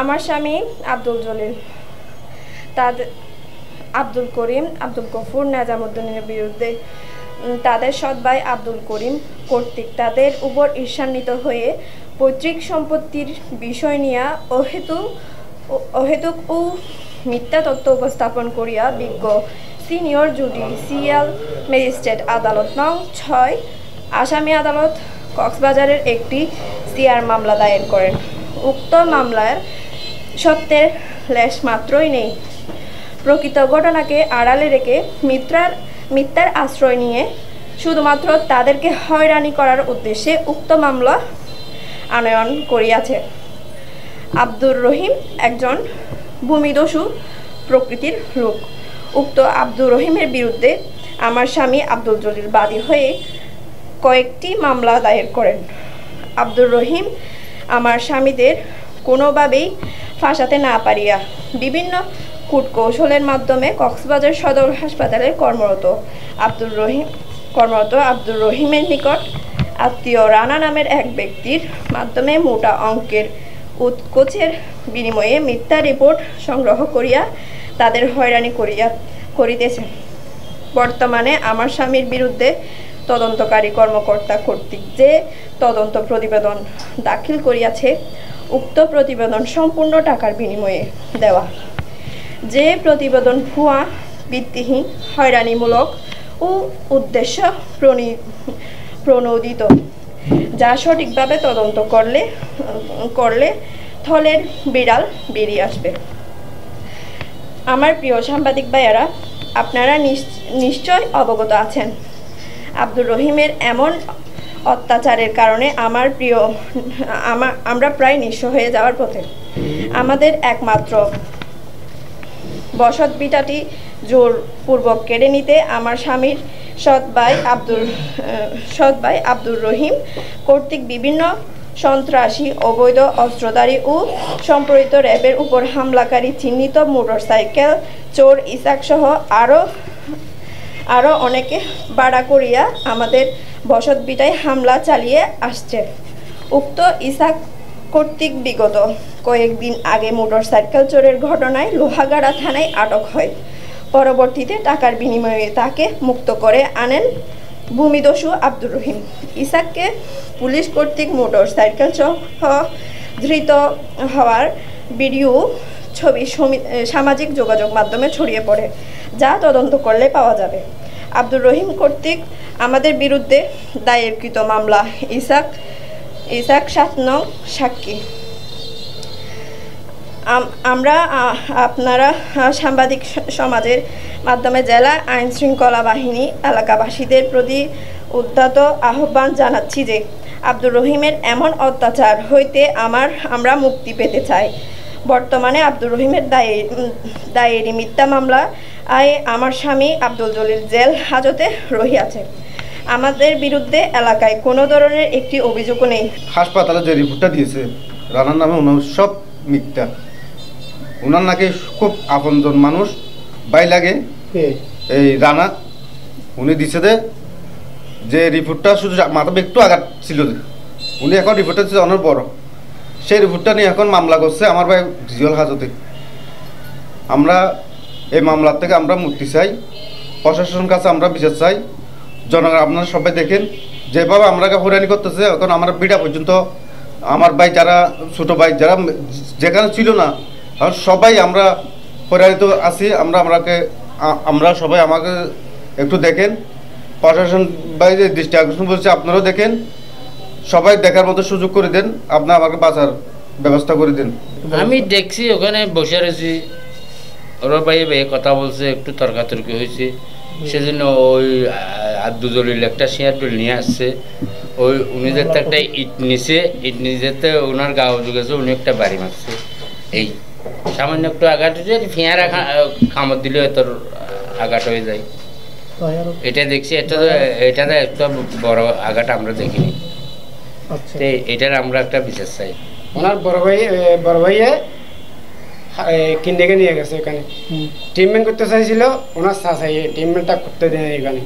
আমার স্বামী আব্দুল জলিল তাদের আব্দুল করিম, আব্দুল গফুর, নেজামুদ্দিনের বিরুদ্ধে তাদের সৎ ভাই আব্দুল করিম কর্তৃক তাদের উপর ঈর্ষান্বিত হয়ে পৈতৃক সম্পত্তির বিষয় নিয়ে অহেতুক ও মিথ্যা তথ্য উপস্থাপন করিয়া বিজ্ঞ সিনিয়র জুডিশিয়াল ম্যাজিস্ট্রেট আদালত নং ৬ আসামি আদালত কক্সবাজারের একটি সিআর মামলা দায়ের করেন। উক্ত মামলার সত্যের লেশ মাত্রই নেই। প্রকৃত ঘটনাকে আড়ালে রেখে মিথ্যার আশ্রয় নিয়ে শুধুমাত্র তাদেরকে হয়রানি করার উদ্দেশ্যে উক্ত মামলা আনয়ন করিয়াছে। আব্দুর রহিম একজন ভূমিদস্যু প্রকৃতির লোক। উক্ত আব্দুর রহিমের বিরুদ্ধে আমার স্বামী আব্দুল জলিল বাদী হয়ে কয়েকটি মামলা দায়ের করেন। আব্দুর রহিম আমার স্বামীদের কোনোভাবেই ফাঁসাতে না পারিয়া বিভিন্ন কূটকৌশলের মাধ্যমে কক্সবাজার সদর হাসপাতালে কর্মরত আব্দুর রহিমের নিকট আত্মীয় রানা নামের এক ব্যক্তির মাধ্যমে মোটা অঙ্কের উৎকোচের বিনিময়ে মিথ্যা রিপোর্ট সংগ্রহ করিয়া তাদের হয়রানি করিতেছে। বর্তমানে আমার স্বামীর বিরুদ্ধে তদন্তকারী কর্মকর্তা কর্তৃক যে তদন্ত প্রতিবেদন দাখিল করিয়াছে, উক্ত প্রতিবেদন সম্পূর্ণ টাকার বিনিময়ে দেওয়া। যে প্রতিবেদন ভুয়া, ভিত্তিহীন, হয়রানিমূলক ও উদ্দেশ্য প্রণোদিত, যা সঠিকভাবে তদন্ত করলে থলের বিড়াল বেরিয়ে আসবে। আমার প্রিয় সাংবাদিক ভাইয়েরা, আপনারা নিশ্চয় অবগত আছেন আব্দুর রহিমের এমন অত্যাচারের কারণে আমরা প্রায় নিঃস্ব হয়ে যাওয়ার পথে। আমাদের একমাত্র বসত ভিটাটি জোরপূর্বক কেড়ে নিতে আমার স্বামীর সৎ ভাই আব্দুর রহিম কর্তৃক বিভিন্ন সন্ত্রাসী, অবৈধ অস্ত্রধারী ও সম্প্রতি র্যাবের উপর হামলাকারী চিহ্নিত মোটরসাইকেল চোর ইসাক সহ আরও অনেকে ভাড়া করিয়া আমাদের বসত ভিটায় হামলা চালিয়ে আসছে। উক্ত ইসাক কর্তৃক বিগত কয়েকদিন আগে মোটরসাইকেল চোরের ঘটনায় লোহাগাড়া থানায় আটক হয়। পরবর্তীতে টাকার বিনিময়ে তাকে মুক্ত করে আনেন ভূমিদস্যু আব্দুর রহিম। ইসাককে পুলিশ কর্তৃক মোটরসাইকেল সহ ধৃত হওয়ার ভিডিও ছবি সামাজিক যোগাযোগ মাধ্যমে ছড়িয়ে পড়ে, যা তদন্ত করলে পাওয়া যাবে। আব্দুর রহিম কর্তৃক আমাদের বিরুদ্ধে দায়েরকৃত মামলা ইসাক ৭ নং সাক্ষী। আপনারা সাংবাদিক সমাজের মাধ্যমে জেলা আইন শৃঙ্খলা বাহিনী এলাকাবাসীদের প্রতি উদ্যত আহ্বান জানাচ্ছি যে আব্দুর রহিমের এমন অত্যাচার হইতে আমরা মুক্তি পেতে চাই। বর্তমানে আব্দুর রহিমের দায়েরি মিথ্যা মামলা আমার স্বামী আব্দুল জলিল জেল হাজতে রহিয়াছে। আমাদের বিরুদ্ধে এলাকায় কোনো ধরনের একটি অভিযোগও নেই। হাসপাতালে যে রিপোর্টটা দিয়েছে রানার নামে, ওনার সব মিথ্যা। ওনার নাকি খুব আপনজন মানুষ বাই লাগে এই রানা, উনি দিছে যে রিপোর্টটা শুধু মাথায় একটু আঘাত ছিল, উনি এখন রিপোর্টটা দিচ্ছে অনেক বড়। সেই রিপোর্টটা নিয়ে এখন মামলা করছে আমার ভাই জেল হাজতে। আমরা এই মামলার থেকে আমরা মুক্তি চাই, প্রশাসনের কাছে আমরা বিচার চাই। জনগণ আপনারা সবাই দেখেন যেভাবে আমরাকে হয়রানি করতেছে। এখন আমার বিড়া পর্যন্ত আমার ভাই যারা ছোটো ভাই যারা যেখানে ছিল না, সবাই আমরা হয়রানিত আছি। আমরা সবাই আমাকে একটু দেখেন, প্রশাসন বাইরে দৃষ্টি আকর্ষণ বলছে, আপনারাও দেখেন, সবাই দেখার মতো সুযোগ করে দেন, আপনার আমাকে বাঁচার ব্যবস্থা করে দেন। আমি দেখছি ওখানে বসে রয়েছি, ওরা ভাই কথা বলছে, একটু তর্কাতর্কি হয়েছে, সেজন্য ওই আব্দুল জলিল একটা শেয়ার নিয়ে আসছে। ওই উনি যাতে একটা ইট নিচে ওনার গা জুগেছে, উনি একটা বাড়ি মারছে। এই সামান্য একটু আঘাত হয়েছে, ফিয়ার কামড় দিলে তোর আঘাত হয়ে যায়। এটা দেখছি, এটাতে একটা বড় আঘাত আমরা দেখিনি। এটার আমরা একটা বিচার চাই। ওনার বড় ভাইয়ে কিনে নিয়ে গেছে এখানে ট্রিটমেন্ট করতে চাইছিল, ওনার চাচাই ট্রিটমেন্টটা করতে দেয় এখানে।